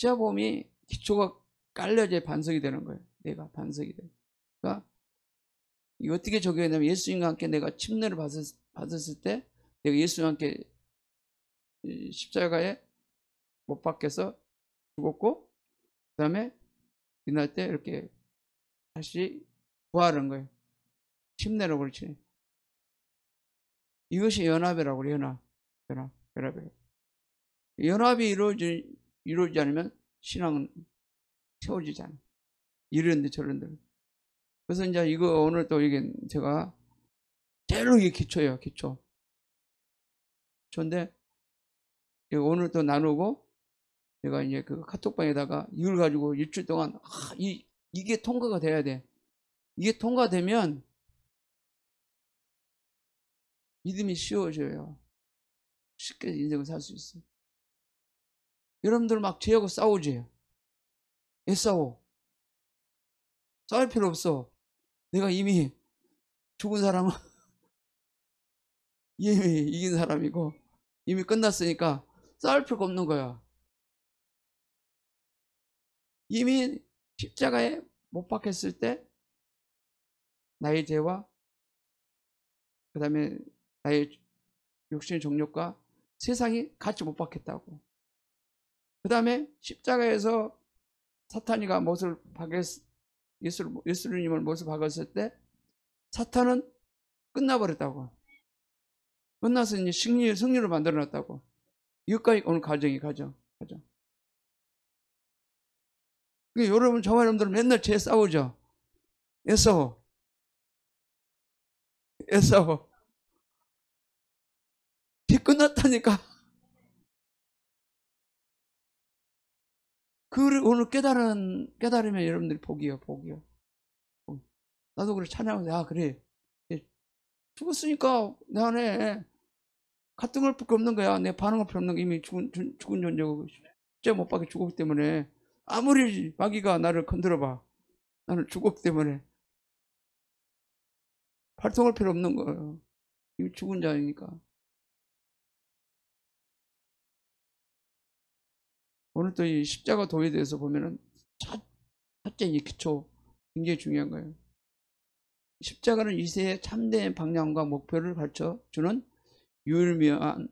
십자보험이 기초가 깔려져야 반석이 되는 거예요. 내가 반석이 돼요. 그러니까 이거 어떻게 적용했냐면 예수님과 함께 내가 침례를 받았을 때 내가 예수님과 함께 십자가에 못 박혀서 죽었고 그 다음에 일어날 때 이렇게 다시 부활한 거예요. 침례라고 그러지. 이것이 연합이라고 그래요. 연합이라고. 연합이 이루어지지 않으면 신앙은 세워지지 않아요. 이런데 저런데. 그래서 이제 이거 오늘 또 이게 제가 제일 이게 기초예요. 기초인데 오늘 또 나누고 내가 이제 그 카톡방에다가 이걸 가지고 일주일 동안 이게 통과가 돼야 돼. 이게 통과되면 믿음이 쉬워져요. 쉽게 인생을 살 수 있어요. 여러분들 막 죄하고 싸우지. 왜 싸워? 싸울 필요 없어. 내가 이미 죽은 사람은 이미 이긴 사람이고 이미 끝났으니까 싸울 필요가 없는 거야. 이미 십자가에 못 박혔을 때 나의 죄와 그 다음에 나의 육신의 정욕과 세상이 같이 못 박혔다고. 그 다음에 십자가에서 사탄이가 예수님을 못을 박았을 때 사탄은 끝나버렸다고. 끝나서 이제 승리를 만들어놨다고. 이것까지 오늘 가정. 그러니까 여러분, 저와 여러분들은 맨날 죄 싸우죠. 애싸워. 죄 끝났다니까. 그걸 오늘 깨달으면 여러분들이 복이요. 나도 그래 찬양하면서 그래. 죽었으니까 내 안에 가등할 필요 없는 거야. 내 반응할 필요 없는 거. 이미 죽은 존재고 진짜 못 박혀 죽었기 때문에 아무리 마귀가 나를 건드려봐. 나는 죽었기 때문에 발동할 필요 없는 거예요. 이미 죽은 자이니까. 오늘 또 이 십자가 도에 대해서 보면은 첫째 이 기초 굉장히 중요한 거예요. 십자가는 이 세의 참된 방향과 목표를 가르쳐주는 유일무이한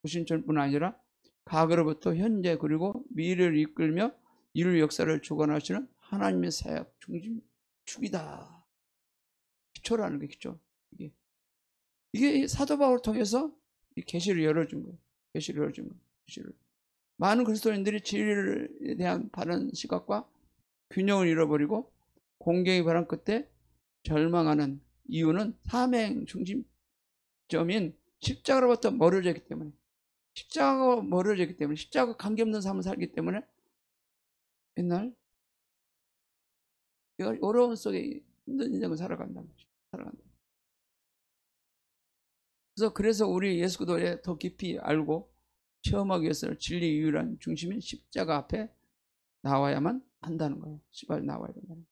구신천뿐 아니라 과거로부터 현재 그리고 미래를 이끌며 인류 역사를 주관하시는 하나님의 사역 중심 축이다. 기초라는 게 기초. 이게 사도 바울을 통해서 이 계시를 열어준 거예요. 계시를. 많은 그리스도인들이 진리에 대한 바른 시각과 균형을 잃어버리고 공경의 바람 끝에 절망하는 이유는 사명 중심점인 십자가로부터 멀어져 있기 때문에, 십자가 관계없는 삶을 살기 때문에 맨날 내가 어려움 속에 힘든 인생을 살아간다. 그래서 우리 예수 그리스도에 더 깊이 알고 체험하기 위해서 진리 유일한 중심인 십자가 앞에 나와야만 한다는 거예요. 시발 나와야 된다는 거예요.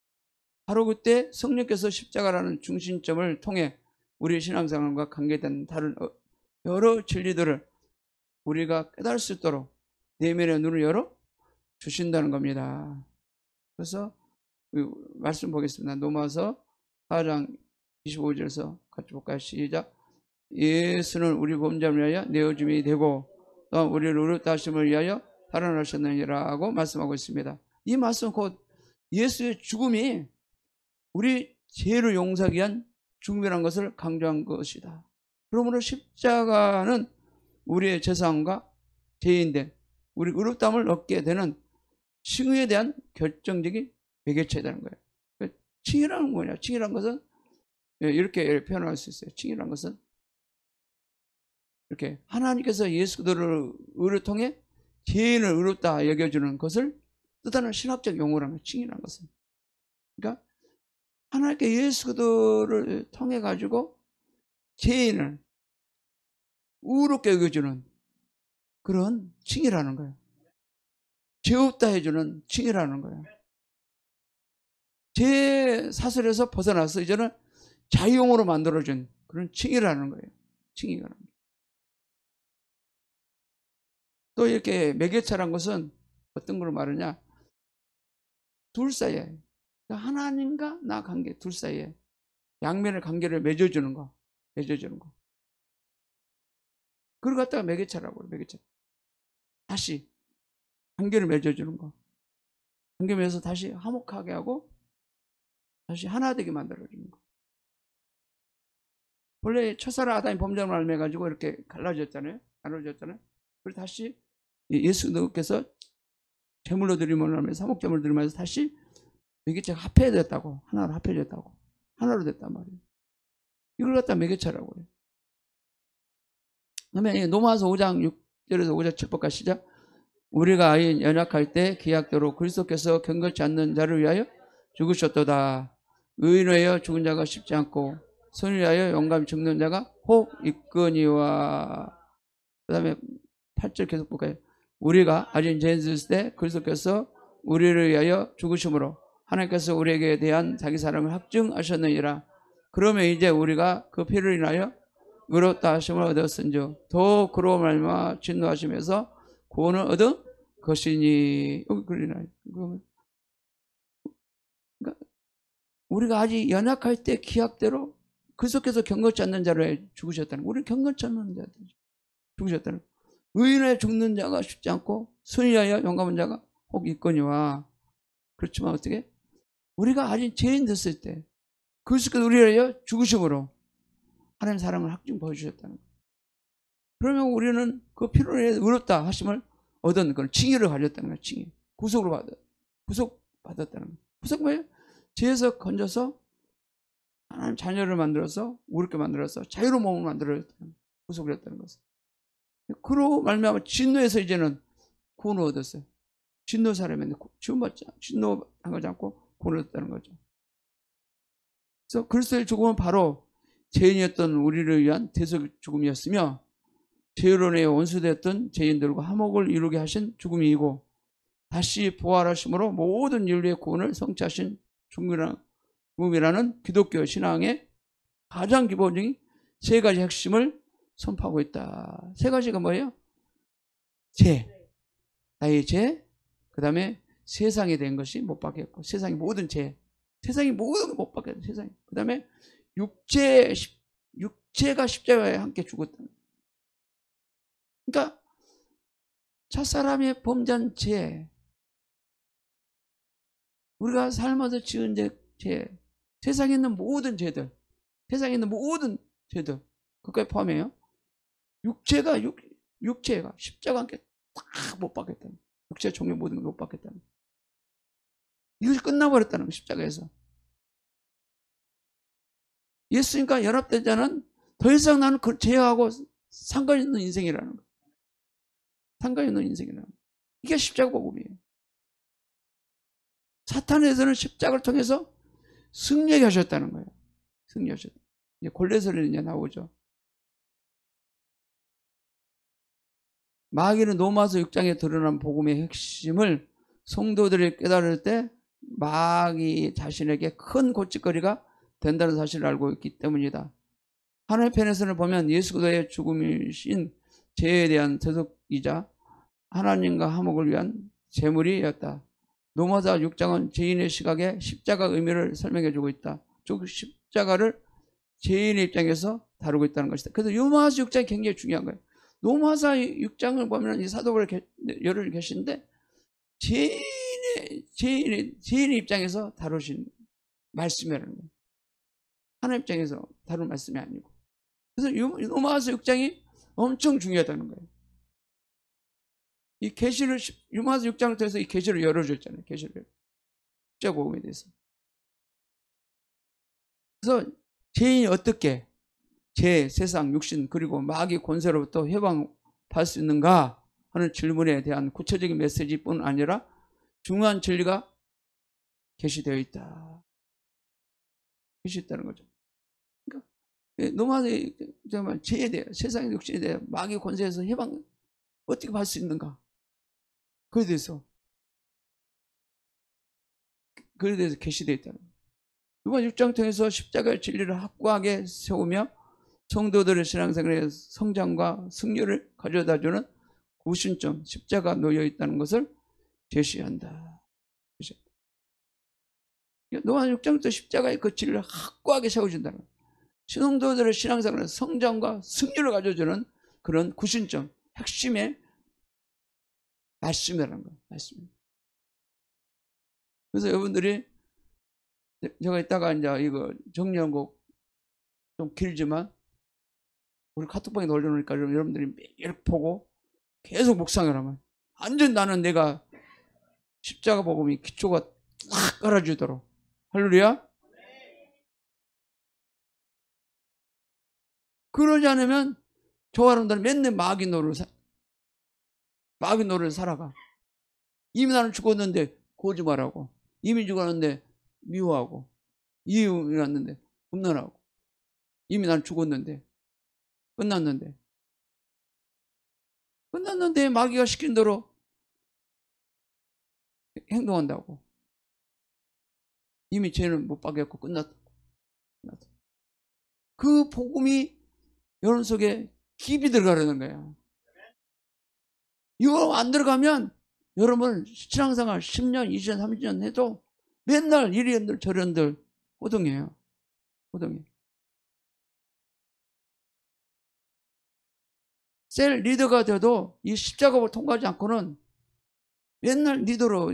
바로 그때 성령께서 십자가라는 중심점을 통해 우리 신앙생활과 관계된 다른 여러 진리들을 우리가 깨달을 수 있도록 내면의 눈을 열어 주신다는 겁니다. 그래서 말씀 보겠습니다. 로마서 4장 25절에서 같이 볼까요? 시작. 예수는 우리 범죄를 위하여 내어줌이 되고 또 우리를 의롭다 하심을 위하여 살아나셨느니라 고 말씀하고 있습니다. 이 말씀은 곧 예수의 죽음이 우리 죄를 용서하기 위한 죽음이라는 것을 강조한 것이다. 그러므로 십자가는 우리의 죄사함과 죄인된 우리 의롭다함을 얻게 되는 칭의에 대한 결정적인 매개체라는 거예요. 칭의라는 뭐냐? 칭의라는 것은 이렇게 표현할 수 있어요. 칭의라는 것은 이렇게 하나님께서 예수 그리스도를 의를 통해 죄인을 의롭다 여겨주는 것을 뜻하는 신학적 용어라는 거예요. 칭의라는 것은. 그러니까 하나님께 예수 그리스도를 통해 가지고 죄인을 의롭게 여겨주는 그런 칭의라는 거예요. 죄 없다 해주는 칭의라는 거예요. 죄 사슬에서 벗어나서 이제는 자유용으로 만들어준 그런 칭의라는 거예요. 칭의라는 거예요. 또 이렇게 매개체란 것은 어떤 걸 말하냐? 둘 사이에, 하나님과 나 관계, 둘 사이에 양면의 관계를 맺어주는 거. 그걸 갖다가 매개체라고 해요. 매개체. 다시 관계를 맺어주는 거. 관계 맺어서 다시 화목하게 하고 다시 하나 되게 만들어주는 거. 원래 첫사랑 아담이 범죄를 알매 가지고 이렇게 갈라졌잖아요. 나눠졌잖아요. 그리고 다시 예수님께서 제물로 드림을 하면서 화목제물로 드리면서 다시 매개체가 합해졌다고. 하나로 합해졌다고. 하나로 됐단 말이에요. 이걸 갖다 매개체라고 해요. 그다음에 로마서 5장 6절에서 5장 7절까지 시작. 우리가 아예 연약할 때 기약대로 그리스도께서 경건치 않는 자를 위하여 죽으셨도다. 의인을 위하여 죽은 자가 쉽지 않고 선을 위하여 영감히 죽는 자가 혹 있거니와. 그 다음에 8절 계속 볼까요? 우리가 아직 죄 있을 때 그리스도께서 우리를 위하여 죽으심으로 하나님께서 우리에게 대한 자기 사랑을 확증하셨느니라. 그러면 이제 우리가 그 피를 인하여 의롭다 하심을 얻었은즉 더 그로 말미암아 진노하심에서 구원을 얻은 것이니. 여기 그러나요? 그러니까 우리가 아직 연약할 때 기약대로 그리스도께서 경건치 않는 자를 죽으셨다는. 우리는 경건치 않는 자들 죽으셨다는. 의인에 죽는 자가 쉽지 않고 선의하여 용감한 자가 혹 있거니와. 그렇지만 어떻게? 우리가 아직 죄인 됐을 때 그리스도께서 우리를 위하여 죽으심으로 하나님 사랑을 확증 보여주셨다는 거예요. 그러면 우리는 그 피로 인해 의롭다 하심을 얻은 그런 칭의를 가졌다는 거예요. 칭의. 구속받았다는 거예요. 구속 뭐예요? 죄에서 건져서 하나님 자녀를 만들어서 우리께 만들어서 자유로운 몸을 만들어줬다는 거예요. 구속을 했다는 것은. 그로 말미암아 진노에서 이제는 구원을 얻었어요. 진노 사람인데 진노하지 않고 구원을 얻었다는 거죠. 그래서 그리스도의 죽음은 바로 죄인이었던 우리를 위한 대속 죽음이었으며 죄로 인해 원수되었던 죄인들과 화목을 이루게 하신 죽음이고 다시 부활하심으로 모든 인류의 구원을 성취하신 죽음이라는 기독교 신앙의 가장 기본적인 세 가지 핵심을 선포하고 있다. 세 가지가 뭐예요? 죄, 나의 죄, 그 다음에 세상에 대한 것이 못 받겠고 세상의 모든 죄, 세상이 모든 걸 못 받겠다. 세상이. 그 다음에 육체가 십자가에 함께 죽었다. 그러니까 첫사람의 범죄한 죄, 우리가 삶에서 지은 죄, 세상에 있는 모든 죄들, 그거에 포함해요. 육체가 십자가 함께 다 못 받겠다는, 육체 종류 모든 걸 못 받겠다는. 이것이 끝나버렸다는 거, 십자가에서. 예수님과 연합된 자는 더 이상 나는 그 죄하고 상관 있는 인생이라는 거. 상관 있는 인생이라는 거. 이게 십자가 복음이에요. 사탄에서는 십자가를 통해서 승리하게 하셨다는 거예요. 승리하셨다. 이제 골레서리는 이제 나오죠. 마귀는 로마서 6장에 드러난 복음의 핵심을 성도들이 깨달을 때 마귀 자신에게 큰 고칫거리가 된다는 사실을 알고 있기 때문이다. 하나님의 편에서는 보면 예수 그리스도의 죽음이신 죄에 대한 대속이자 하나님과 화목을 위한 제물이었다. 로마서 6장은 죄인의 시각에 십자가 의미를 설명해 주고 있다. 즉 십자가를 죄인의 입장에서 다루고 있다는 것이다. 그래서 로마서 6장이 굉장히 중요한 거예요. 로마서 6장을 보면 이 사도들 여러 계신데 죄인의 입장에서 다루신 말씀이라는 거예요. 하나님 입장에서 다룬 말씀이 아니고. 그래서 로마서 6장이 엄청 중요하다는 거예요. 이 계시를 로마서 6장을 통해서 이 계시를 열어줬잖아요. 계시를 십자가 복음에 대해서. 그래서 죄인이 어떻게 죄, 세상, 육신 그리고 마귀 권세로부터 해방받을 수 있는가 하는 질문에 대한 구체적인 메시지뿐 아니라 중요한 진리가 계시되어 있다. 계시있다는 거죠. 그러니까 로마서 죄에 대해 세상의 육신에 대해 마귀 권세에서 해방 어떻게 받을 수 있는가? 그에 대해서 계시되어 있다는 거예요. 로마서 6장 통해서 십자가의 진리를 확고하게 세우며 성도들의 신앙생활의 성장과 승리를 가져다주는 구심점, 십자가 놓여 있다는 것을 제시한다. 노아는 6장부터 십자가의 그 진리를 확고하게 세워준다는 거예요. 신앙도들의 신앙생활은 성장과 승리를 가져주는 그런 구심점, 핵심의 말씀이라는 거예요. 말씀. 그래서 여러분들이 제가 이따가 이제 이거 정리한 거 좀 길지만 우리 카톡방에 올려놓으니까 여러분들이 매일 보고 계속 묵상을 하면 완전 나는 내가 십자가 복음이 기초가 딱 깔아주도록. 할렐루야. 그러지 않으면 저와 여러분들은 맨날 마귀 노릇을 살아가. 이미 나는 죽었는데 거짓말하고, 이미 죽었는데 미워하고, 이미 났는데 험난하고, 이미 나는 죽었는데 끝났는데 마귀가 시킨 대로 행동한다고. 이미 죄는 못 받겠고 끝났다고. 그 복음이 여러분 속에 깊이 들어가려는 거예요. 이거 안 들어가면 여러분 신앙생활 10년, 20년, 30년 해도 맨날 이리언들 저리언들 호동해요. 호동해. 셀 리더가 돼도 이 십자가를 통과하지 않고는 맨날 리더로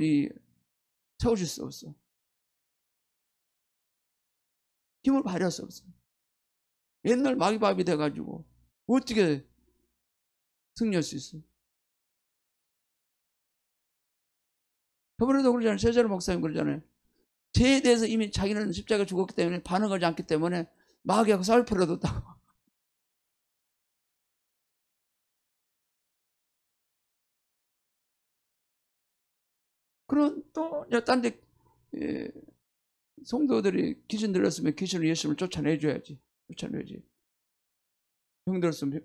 세워질 수 없어. 힘을 발휘할 수 없어. 맨날 마귀밥이 돼가지고 어떻게 승리할 수 있어? 저번에도 그러잖아요. 세자로 목사님 그러잖아요. 죄에 대해서 이미 자기는 십자가에 죽었기 때문에 반응하지 않기 때문에 마귀하고 싸울 필요도 없다고. 그런 또 딴 데 성도들이 귀신 들렸으면 귀신을 예수님을 쫓아내줘야지. 쫓아내야지. 병 들었으면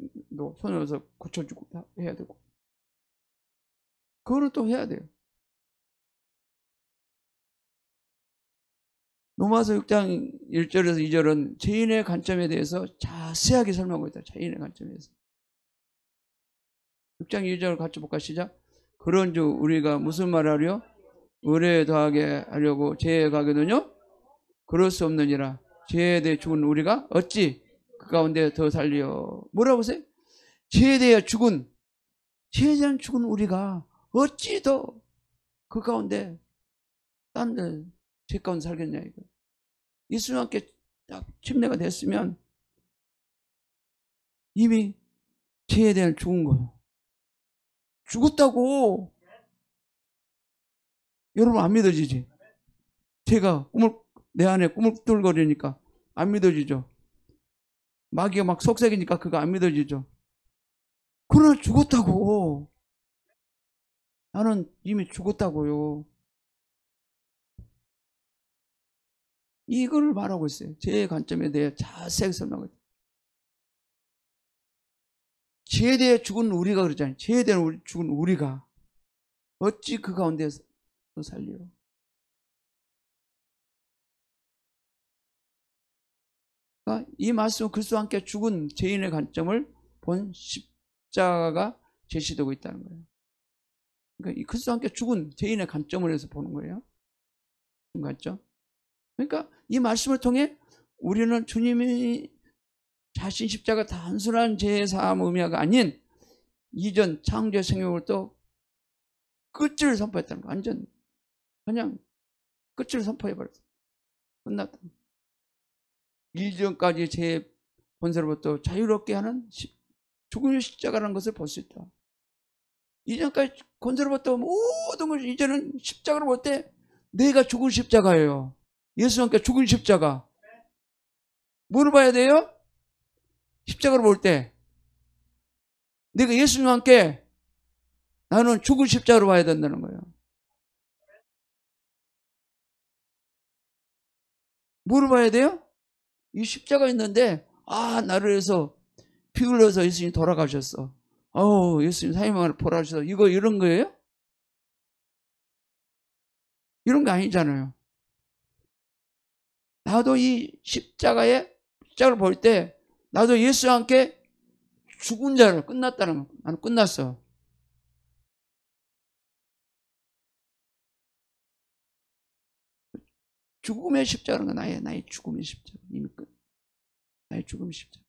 손에 넣어서 고쳐주고 해야 되고. 그거는 또 해야 돼요. 로마서 6장 1절에서 2절은 죄인의 관점에 대해서 자세하게 설명하고 있다. 죄인의 관점에 대해서. 6장 2절 같이 볼까? 시작. 그런즉 우리가 무슨 말하려? 의뢰에 더하게 하려고 죄에 가거든요? 그럴 수 없느니라. 죄에 대해 죽은 우리가 어찌 그 가운데 더 살려? 뭐라고 하세요? 죄에 대해 죽은 우리가 어찌 더 그 가운데 딴 데 죄 가운데 살겠냐 이거. 예수님과 함께 딱 침례가 됐으면 이미 죄에 대한 죽은 거예요. 죽었다고. 여러분 안 믿어지지? 제가 내 안에 꾸물꾸물거리니까 안 믿어지죠? 마귀가 막 속삭이니까 그거 안 믿어지죠? 그러나 죽었다고. 나는 이미 죽었다고요. 이걸 말하고 있어요. 죄의 관점에 대해 자세히 설명하고 있어요. 죄에 대해 죽은 우리가 그러잖아요. 죄에 대해 죽은 우리가 어찌 그 가운데서 살려? 그러니까 이 말씀은 그리스도와 함께 죽은 죄인의 관점을 본 십자가가 제시되고 있다는 거예요. 그러니까 이 그리스도와 함께 죽은 죄인의 관점을 해서 보는 거예요. 관점. 그러니까 이 말씀을 통해 우리는 주님이 자신 십자가 단순한 죄의 사함 의미가 아닌 이전 창조의 생명을 또 끝을 선포했다는 거. 완전 그냥 끝을 선포해버렸어. 끝났다. 일전까지 죄의 권세로부터 자유롭게 하는 죽음의 십자가라는 것을 볼 수 있다. 이전까지 권세로부터 모든 것을 이제는 십자가로 볼 때 내가 죽은 십자가예요. 예수와 함께 죽은 십자가. 뭐를 봐야 돼요? 십자가로 볼 때 내가 예수님과 함께 나는 죽은 십자가로 봐야 된다는 거예요. 뭐를 봐야 돼요? 이 십자가 있는데 나를 위해서 피 흘려서 예수님 돌아가셨어. 예수님 사임을 보라셔서 이런 거예요? 이런 거 아니잖아요. 나도 이 십자가를 볼 때 나도 예수와 함께 죽은 자를 끝났다는 거. 나는 끝났어. 죽음의 십자가는 거 나의 죽음의 십자가. 이미 끝. 나의 죽음의 십자가.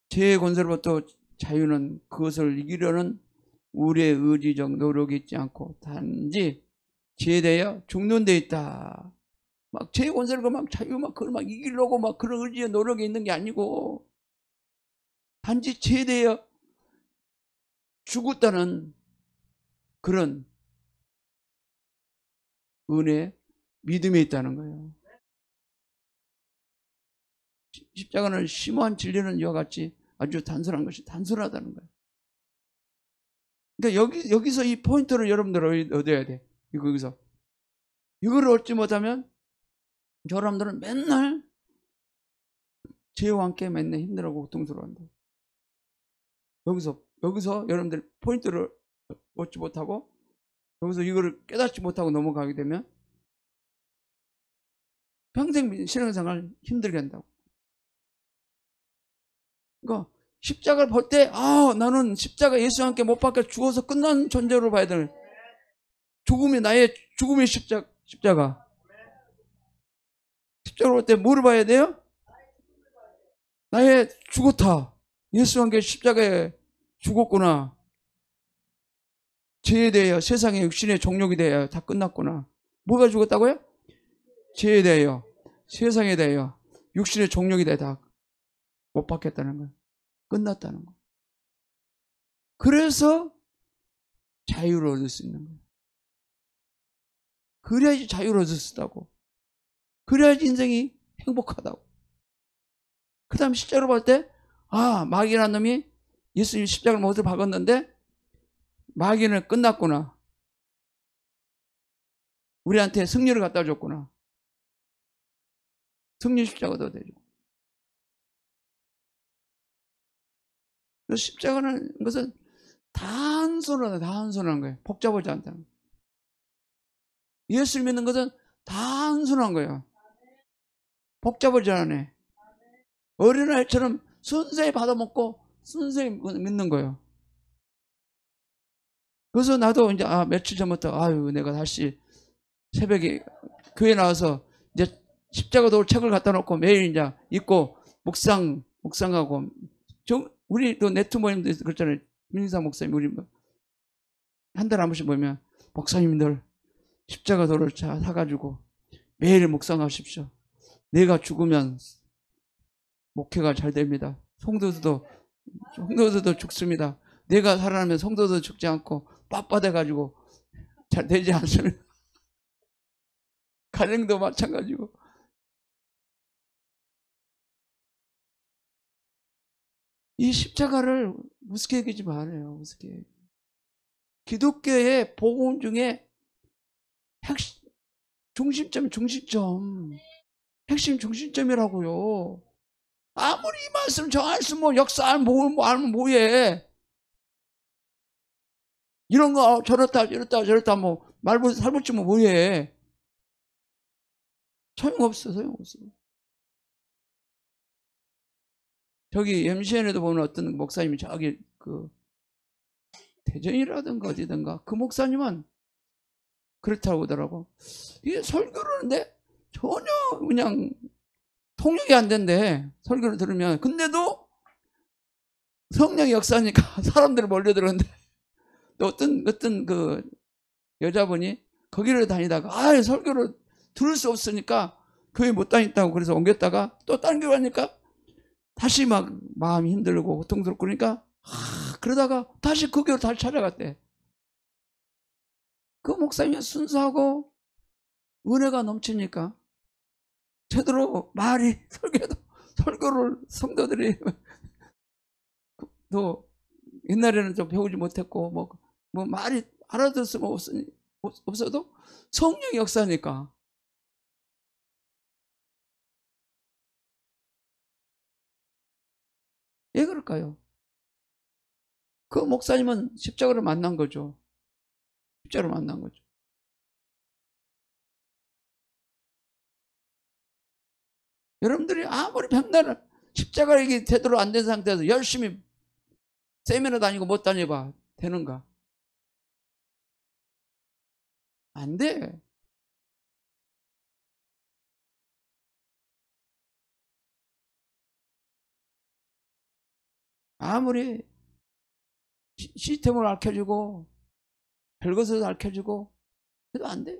죄의 권세로부터 자유는 그것을 이기려는 우리의 의지적 노력이 있지 않고 단지 죄에 대하여 죽는 데 있다. 막 죄의 권세를 막 자유 그걸 막 이기려고 막 그런 의지의 노력이 있는 게 아니고 단지 죄에 대하여 죽었다는 그런 은혜, 믿음이 있다는 거예요. 십자가는 심오한 진리는 이와 같이 아주 단순한 것이 단순하다는 거예요. 그러니까 여기서 이 포인트를 여러분들 얻어야 돼. 여기서 이거를 얻지 못하면 여러분들은 맨날 죄와 함께 맨날 힘들어하고 고통스러워한다. 여기서 여러분들 포인트를 얻지 못하고 여기서 이거를 깨닫지 못하고 넘어가게 되면 평생 신앙생활 힘들게 한다고. 그러니까 십자가를 볼 때 나는 십자가 예수와 함께 못 박혀 죽어서 끝난 존재로 봐야 돼. 죽음이 나의 죽음의 십자가. 십자가를 볼 때 뭐를 봐야 돼요? 나의 죽었다. 예수와 함께 십자가에 죽었구나. 죄에 대하여 세상의 육신의 종력에 대하여 다 끝났구나. 뭐가 죽었다고요? 죄에 대하여 세상에 대하여 육신의 종력에 대하여 다 못 박혔다는 거예요. 끝났다는 거예요. 그래서 자유를 얻을 수 있는 거예요. 그래야지 자유를 얻을 수 있다고. 그래야지 인생이 행복하다고. 그 다음 십자가로 볼 때 마귀라는 놈이 예수님 십자가를 못을 박았는데 마귀는 끝났구나. 우리한테 승리를 갖다 줬구나. 승리 십자가도 되죠. 그래서 십자가는 것은 단순한 거예요. 복잡하지 않다는 거예요. 예수를 믿는 것은 단순한 거예요. 복잡하지 않아. 어린아이처럼 순수히 받아먹고 순수히 믿는 거예요. 그래서 나도 이제 며칠 전부터 내가 다시 새벽에 교회 나와서 이제 십자가도 책을 갖다 놓고 매일 이제 읽고 묵상하고 우리도 네트 모임도 그렇잖아요. 민사 목사님 우리 한 달에 한 번씩 보면 목사님들 십자가도를 사가지고 매일 묵상하십시오. 내가 죽으면 목회가 잘 됩니다. 성도들도 죽습니다. 내가 살아나면 성도도 죽지 않고 빳빳해가지고 잘 되지 않습니다. 가정도 마찬가지고. 이 십자가를 우습게 여기지 말아요. 우습게. 기독교의 복음 중에 핵심, 핵심 중심점이라고요. 아무리 이 말씀 저 알수 역사 알면 뭐해. 이런 거 저렇다 말고 살붙이면 뭐해. 소용없어. 저기 MCN에도 보면 어떤 목사님이 저기 대전이라든가 어디든가 그 목사님은 그렇다고 하더라고. 이게 설교를 하는데 전혀 그냥 통역이 안 된대. 설교를 들으면. 근데도 성령의 역사니까 사람들이 몰려들었는데 또 어떤 그 여자분이 거기를 다니다가 설교를 들을 수 없으니까 교회 못 다녔다고 그래서 옮겼다가 또 다른 교회 가니까 다시 막 마음이 힘들고 고통스럽고 그러니까 그러다가 다시 그 교회를 다시 찾아갔대. 그 목사님이 순수하고 은혜가 넘치니까 제대로 말이 설교를 성도들이 또 옛날에는 좀 배우지 못했고 뭐 말이 알아들 수가 없어도 성령의 역사니까. 왜 그럴까요? 그 목사님은 십자가를 만난 거죠. 십자가를 만난 거죠. 여러분들이 아무리 백날을 십자가 이게 제대로 안 된 상태에서 열심히 세미나 다니고 못 다녀봐. 되는가? 안 돼. 아무리 시스템을 알려주고 별것을 알려주고 해도 안 돼요.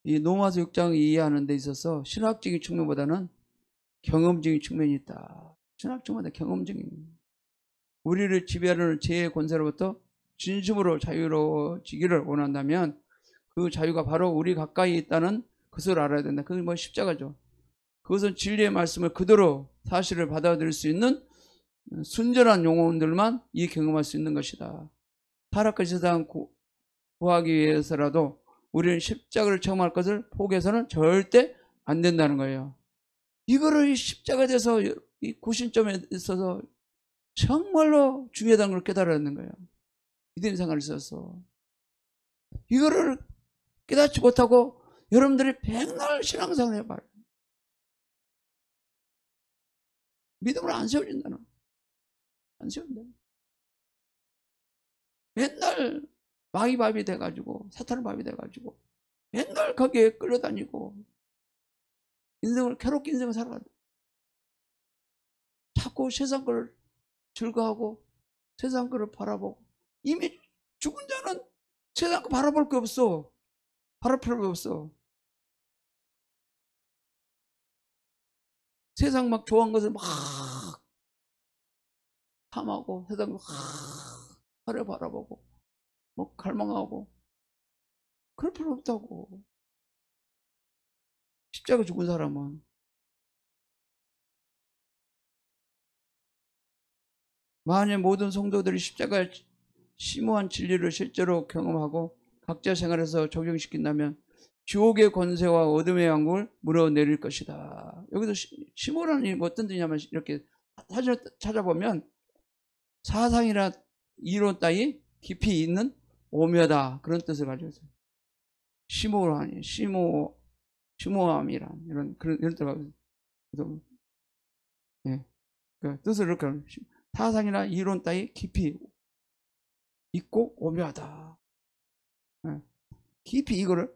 이 로마서 6장을 이해하는 데 있어서 신학적인 측면보다는 경험적인 측면이 있다. 신학적보다 경험적인. 우리를 지배하는 죄의 권세로부터 진심으로 자유로워지기를 원한다면 그 자유가 바로 우리 가까이 있다는 것을 알아야 된다. 그게 뭐 십자가죠. 그것은 진리의 말씀을 그대로 사실을 받아들일 수 있는 순전한 영혼들만 이 경험할 수 있는 것이다. 타락한 세상 구하기 위해서라도 우리는 십자가를 체험할 것을 포기해서는 절대 안 된다는 거예요. 이거를 십자가에 대해서 이 구심점에 있어서 정말로 중요하다는 걸 깨달아야 하는 거예요. 믿음 생활을 있어서. 이거를 깨닫지 못하고 여러분들이 백날 신앙생활을 해봐요. 믿음을 안 세워진다는. 안 세운다. 맨날 마귀 밥이 돼가지고 사탄의 밥이 돼가지고 맨날 거기에 끌려다니고 인생을 괴롭게 인생을 살아간다. 자꾸 세상 걸 즐거워하고 세상 거를 바라보고 이미 죽은 자는 세상 거 바라볼 게 없어. 바랄 필요가 없어. 세상 막 좋아하는 것을 막 탐하고 세상 막 하려 바라보고 뭐 갈망하고 그럴 필요 없다고. 십자가 죽은 사람은 만약 모든 성도들이 십자가의 심오한 진리를 실제로 경험하고 각자 생활에서 적용시킨다면 지옥의 권세와 어둠의 왕국을 물어내릴 것이다. 여기서 심오라는 게 어떤 뜻이냐면 이렇게 사진을 찾아보면 사상이나 이론 따위 깊이 있는 오묘하다 그런 뜻을 가지고 있어요. 심오하니 심오함이란 이런 뜻을 가지고 있어요. 예. 그 뜻을 이렇게 하면 사상이나 이론 따위 깊이 있고 오묘하다. 예. 깊이 이거를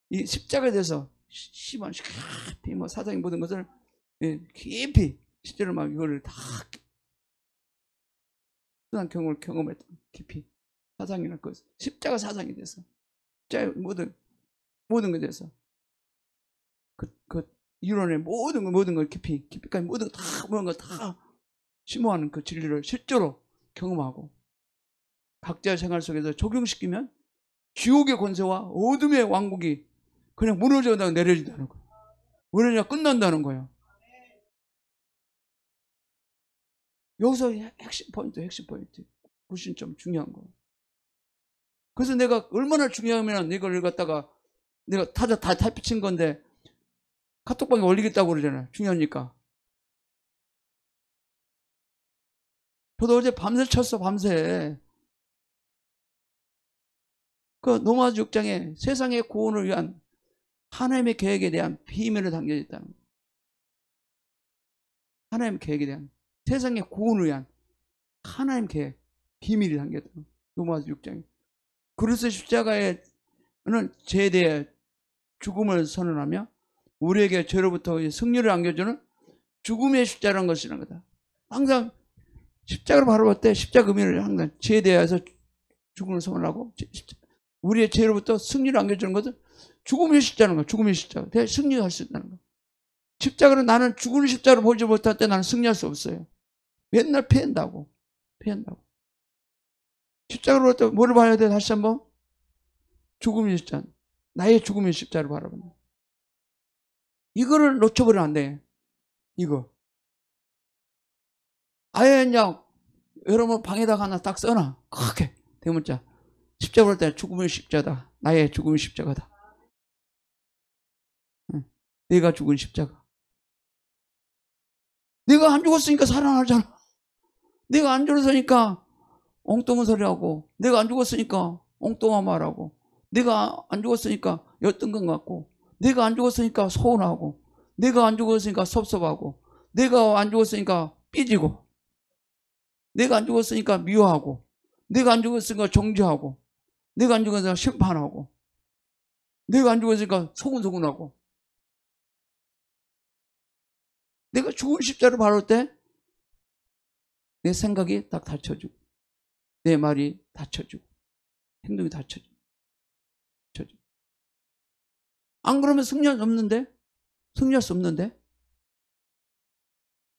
이 십자가에 대해서 심한 깊이 뭐 사상의 모든 것을 깊이 실제로 막 이거를 다 흔한 경험을 경험했다. 깊이 사상이나 그 십자가 사상에 대해서 십자가 모든 것에 대해서 그 이론의 모든 걸 깊이까지 모든 걸 다 심오하는 그 진리를 실제로 경험하고 각자의 생활 속에서 적용시키면 지옥의 권세와 어둠의 왕국이 그냥 무너져다 내려진다는 거예요. 무너져 끝난다는 거예요. 여기서 핵심 포인트. 구심점 중요한 거예요. 그래서 내가 얼마나 중요하면 이걸 갖다가 내가 다 타피친 건데 카톡방에 올리겠다고 그러잖아요. 중요하니까. 저도 어제 밤새 쳤어, 밤새. 그 로마서 6장에 세상의 구원을 위한 하나님의 계획에 대한 비밀을 담겨져 있다는 거예요. 하나님의 계획에 대한 세상의 구원을 위한 하나님 계획, 비밀이 담겨져 있다는 거예요. 로마서 6장에. 그리스도 십자가에는 죄에 대해 죽음을 선언하며 우리에게 죄로부터 승리를 안겨주는 죽음의 십자라는 것이라는 거다. 항상 십자가를 바라볼 때 십자가 의미를 항상 죄에 대해서 죽음을 선언하고 우리의 죄로부터 승리를 안겨주는 것은 죽음의 십자라는 거야. 죽음의 십자가. 내가 승리할 수 있다는 거야. 십자가는 나는 죽은 십자가를 보지 못할 때 나는 승리할 수 없어요. 맨날 피한다고. 십자가로 또 뭐를 봐야 돼? 다시 한번 죽음의 십자. 나의 죽음의 십자를 바라본다. 이거를 놓쳐버리면 안 돼. 이거. 아예 그냥 여러분 방에다가 하나 딱 써놔. 크게 대문자. 십자가 볼 때 죽음의 십자다. 나의 죽음의 십자가다. 내가 죽은 십자가. 내가 안 죽었으니까 살아나잖아. 내가 안 죽었으니까 엉뚱한 소리하고, 내가 안 죽었으니까 엉뚱한 말하고, 내가 안 죽었으니까 엿뜬 것 같고, 내가 안 죽었으니까 서운하고, 내가 안 죽었으니까 섭섭하고, 내가 안 죽었으니까 삐지고, 내가 안 죽었으니까 미워하고, 내가 안 죽었으니까 정죄하고, 내가 안 죽었으니까 심판하고, 내가 안 죽었으니까 소근소근하고. 내가 죽은 십자를 바라볼 때 내 생각이 딱 닫혀지고 내 말이 닫혀지고 행동이 닫혀지고. 안 그러면 승리할 수 없는데? 승리할 수 없는데?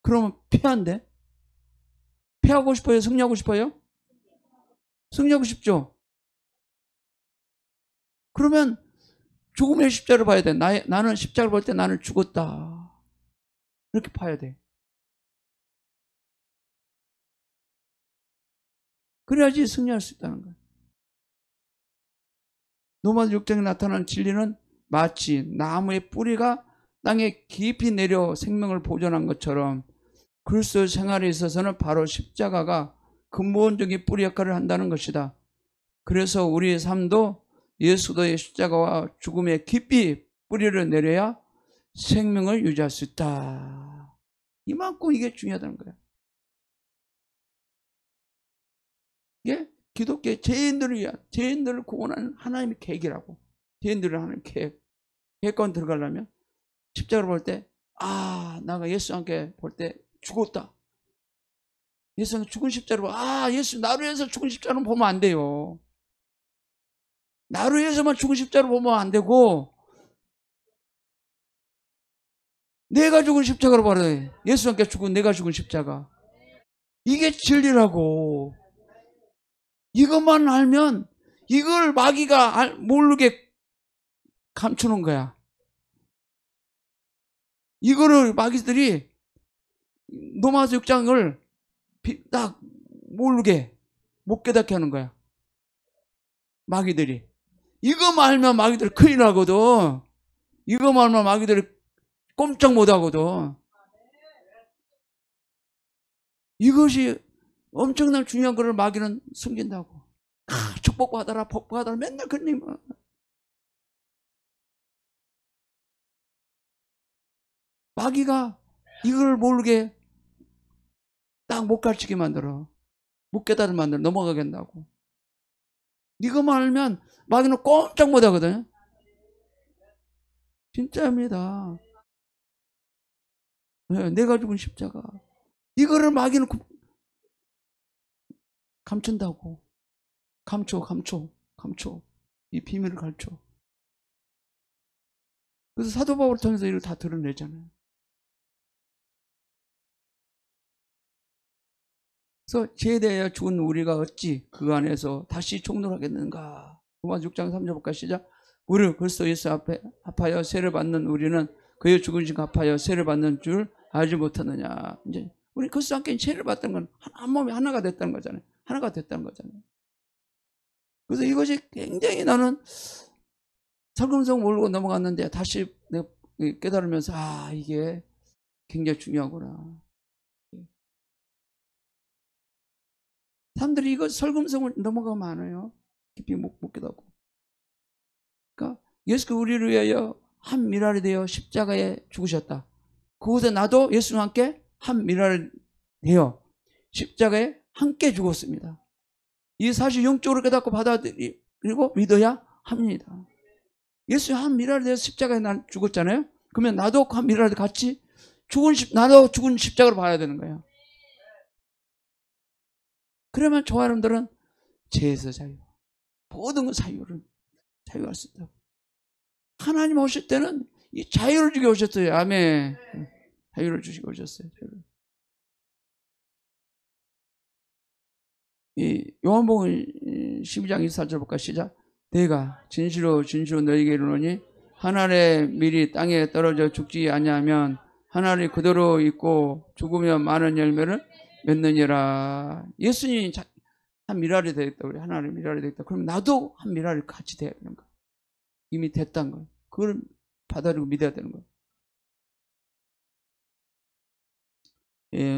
그러면 패한데? 패하고 싶어요? 승리하고 싶어요? 승리하고 싶죠? 그러면 죽음의 십자를 봐야 돼. 나는 십자를 볼 때 나는 죽었다. 이렇게 봐야 돼. 그래야지 승리할 수 있다는 거예요. 로마서 6장에 나타나는 진리는 마치 나무의 뿌리가 땅에 깊이 내려 생명을 보존한 것처럼 그리스도 생활에 있어서는 바로 십자가가 근본적인 뿌리 역할을 한다는 것이다. 그래서 우리의 삶도 예수도의 십자가와 죽음에 깊이 뿌리를 내려야 생명을 유지할 수 있다. 이만큼 이게 중요하다는 거예요. 이게 기독교의 죄인들을 위한, 죄인들을 구원하는 하나님의 계획이라고. 죄인들을 하는 계획. 계획권 들어가려면 십자가를 볼 때, 나가 예수와 함께 볼 때 죽었다. 예수가 죽은 십자가를 보고, 예수 나로 해서 죽은 십자가를 보면 안 돼요. 나로 해서만 죽은 십자가를 보면 안 되고, 내가 죽은 십자가로 봐야 돼. 예수와 함께 죽은 내가 죽은 십자가. 이게 진리라고. 이것만 알면 이걸 마귀가 모르게 감추는 거야. 이거를 마귀들이 로마서 6장을 딱 모르게 못 깨닫게 하는 거야. 마귀들이. 이거만 알면 마귀들이 큰일 나거든. 이거만 알면 마귀들이 꼼짝 못 하거든. 이것이 엄청난 중요한 것을 마귀는 숨긴다고. 축복받아라, 복받아라, 맨날 그런 얘기만. 마귀가 이걸 모르게 딱 못 가르치게 만들어. 못 깨달을 만들어. 넘어가게 한다고. 이것만 알면 마귀는 꼼짝 못 하거든. 진짜입니다. 네, 내가 죽은 십자가. 이거를 마귀는 감춘다고. 감춰. 이 비밀을 가르쳐. 그래서 사도 바울을 통해서 이걸 다 드러내잖아요. 그래서 죄에 대하여 죽은 우리가 어찌 그 안에서 다시 총론하겠는가. 로마서 6장 3절 볼까 시작. 우리 그리스도 예수 앞에 합하여 세를 받는 우리는 그의 죽으신 합하여 세를 받는 줄 알지 못하느냐. 이제 우리 그리스도 함께 세를 받던 건 한 몸이 하나가 됐다는 거잖아요. 하나가 됐다는 거잖아요. 그래서 이것이 굉장히 나는 설금성 모르고 넘어갔는데 다시 내가 깨달으면서 이게 굉장히 중요하구나. 사람들이 이거 설금성을 넘어가면 많아요. 깊이 못 깨닫고. 그러니까 예수가 우리를 위하여 한 미랄이 되어 십자가에 죽으셨다. 그곳에 나도 예수와 함께 한 미랄이 되어 십자가에 함께 죽었습니다. 이 사실 영적으로 깨닫고 받아들이고 믿어야 합니다. 예수 한 미랄이 되어 십자가에 난 죽었잖아요. 그러면 나도 한 미랄이 같이 나도 죽은 십자가로 봐야 되는 거예요. 그러면 저와 여러분들은 죄에서 자유, 모든 자유할 수 있다고. 하나님 오실 때는 이 자유를 주기 오셨어요. 아멘. 자유를 주시고 오셨어요. 이 요한복음 12장 24절 볼까 시작. 내가 진실로 너희에게 이르노니 한 알의 밀이 땅에 떨어져 죽지 아니하면 한 알이 그대로 있고 죽으면 많은 열매를 맺느니라. 예수님이 한 미랄이 되겠다. 우리 하나의 미랄이 되겠다. 그러면 나도 한 미랄이 같이 돼야 되는 거야. 이미 됐다는 거예요. 그걸 받아들이고 믿어야 되는 거예요.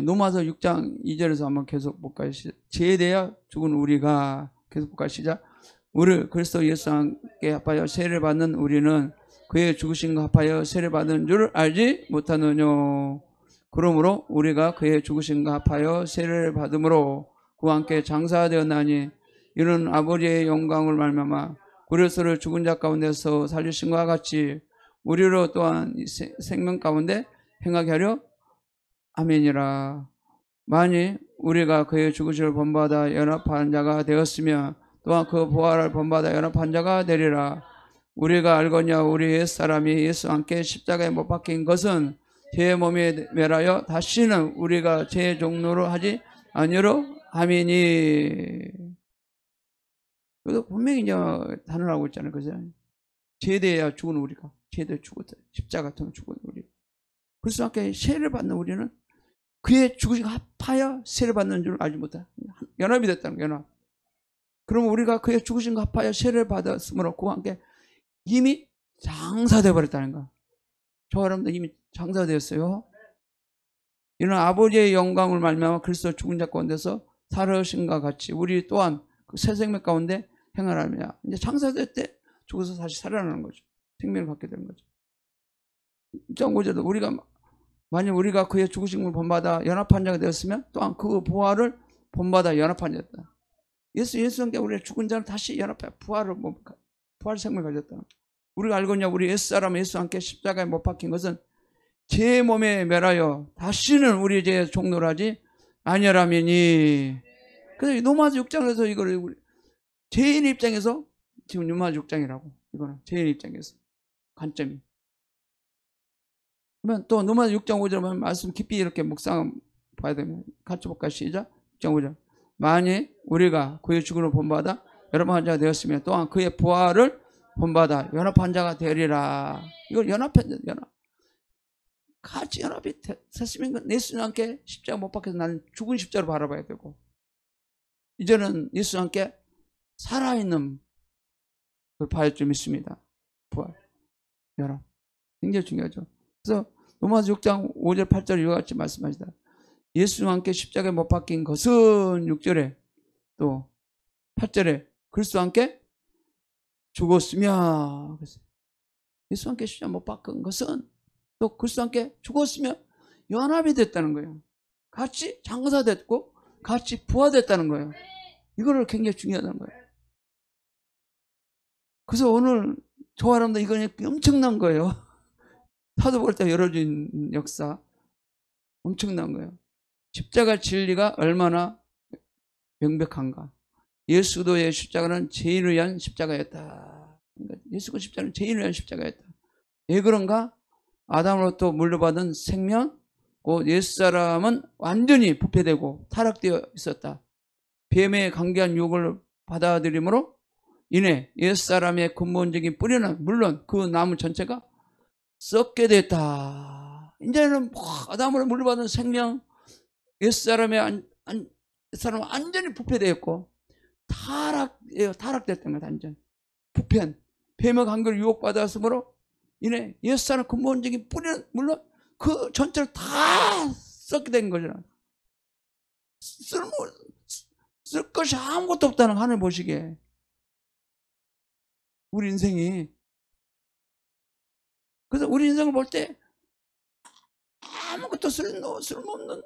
로마서 6장 2절에서 한번 계속 볼까요? 죄에 대하여 죽은 우리가 계속 볼까요? 시작. 우리 그리스도 예수와 함께 합하여 세례를 받는 우리는 그의 죽으심과 합하여 세례를 받은 줄 알지 못하느냐. 그러므로 우리가 그의 죽으심과 합하여 세례를 받음으로 그와 함께 장사되었나니 이는 아버지의 영광을 말미암아 그리스도를 죽은 자 가운데서 살리신과 같이 우리로 또한 생명 가운데 행하게 하려 아멘이라. 만일 우리가 그의 죽으심을 본받아 연합한 자가 되었으면 또한 그 부활을 본받아 연합한 자가 되리라. 우리가 알거냐 우리 옛사람이 예수와 함께 십자가에 못 박힌 것은 죄의 몸에 매라여 다시는 우리가 죄의 종로로 하지 아니로 아멘이. 그래도 분명히 이제 단언하고 있잖아요. 그죠? 죄대야 죽은 우리가, 죄대 죽었다. 십자가 통해 죽은 우리. 그래서 함께 세를 받는 우리는 그의 죽으심과 합하여 세를 받는 줄 알지 못하. 연합이 됐다는 거예요. 연합. 그러면 우리가 그의 죽으심과 합하여 세를 받았으므로 그와 함께 이미 장사되어 버렸다는 거. 저 여러분들 이미 장사되었어요. 이는 아버지의 영광을 말미암아 그리스도 죽은 자 가운데서 살으신과 같이 우리 또한 그 새 생명 가운데 행하라며. 이제 장사될 때 죽어서 다시 살아나는 거죠. 생명을 갖게 되는 거죠. 1.5절도 우리가 만약 우리가 그의 죽으심을 본받아 연합한 자가 되었으면 또한 그 부활을 본받아 연합한 자였다. 예수와 함께 우리가 죽은 자를 다시 연합해 부활 생명을 가졌다. 우리가 알거냐 우리 옛사람 예수와 함께 십자가에 못 박힌 것은 제 몸에 매라여 다시는 우리 죄의 종로를 하지 아니하라매니. 그래서 로마서 6장에서 이거를 죄인 입장에서 지금 로마서 6장이라고 이거는 죄인 입장에서 관점이. 그러면 또 로마서 6장 5절 보면 말씀 깊이 이렇게 묵상 봐야 되면 같이 볼까요? 시작. 6장 5절. 만일 우리가 그의 죽음을 본받아 연합한 자가 되었으면 또한 그의 부활을 본받아 연합한 자가 되리라. 이걸 연합한 자, 연합. 같이 연합이 됐으면 예수님과 함께 십자가 못 박혀서 나는 죽은 십자가로 바라봐야 되고, 이제는 예수와 함께 살아있는 걸 봐야 좀 있습니다. 부활, 연합. 굉장히 중요하죠. 그래서 로마서 6장 5절 8절 이와 같이 말씀하시다. 예수와 함께 십자가에 못 박힌 것은 6절에 또 8절에 그리스도와 함께 죽었으며, 예수와 함께 십자가에 못 박힌 것은 또 그리스도와 함께 죽었으며 연합이 됐다는 거예요. 같이 장사됐고 같이 부활됐다는 거예요. 이거를 굉장히 중요하다는 거예요. 그래서 오늘 저와 여러분들 이거는 엄청난 거예요. 사도벌때 열어준 역사 엄청난 거예요. 십자가 진리가 얼마나 명백한가. 예수도의 십자가는 죄인을 위한 십자가였다. 그러니까 예수의 십자가는 죄인을 위한 십자가였다. 왜 그런가? 아담으로부터 물려받은 생명, 그 옛사람은 완전히 부패되고 타락되어 있었다. 뱀의 강경한 유혹을 받아들임으로 인해 옛사람의 근본적인 뿌리는 물론 그 나무 전체가 썩게 됐다. 이제는 아담으로 물려받은 생명, 옛사람은 완전히 부패되었고 타락됐던 거예요. 완전 부패한 뱀의 강경을 유혹받았으므로 인해 옛사람 근본적인 뿌리는 물론 그 전체를 다 썩게 된 거잖아. 쓸 것이 아무것도 없다는 하늘 보시기에 우리 인생이. 그래서 우리 인생을 볼 때 아무것도 쓸모없는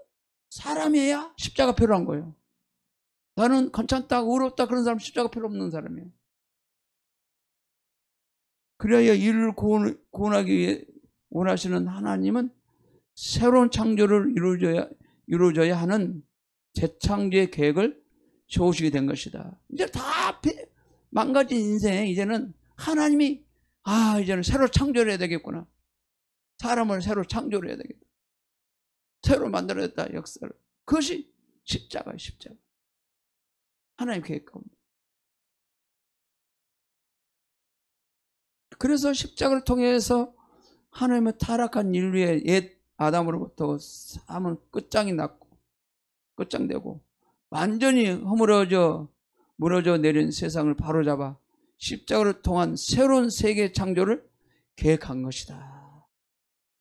사람이어야 십자가 필요한 거예요. 나는 괜찮다, 의롭다 그런 사람 십자가 필요 없는 사람이에요. 그래야 인류를 구원하기 위해 원하시는 하나님은 새로운 창조를 이루어져야 하는 재창조의 계획을 세우시게 된 것이다. 이제 다 망가진 인생, 이제는 하나님이 이제는 새로 창조를 해야 되겠구나. 사람을 새로 창조를 해야 되겠다. 새로 만들어냈다, 역사를. 그것이 십자가예요, 십자가. 하나님 계획 가운데. 그래서 십자가를 통해서 하나님의 타락한 인류의 옛 아담으로부터 삶은 끝장이 났고 끝장되고 완전히 무너져 내린 세상을 바로잡아 십자가를 통한 새로운 세계 창조를 계획한 것이다.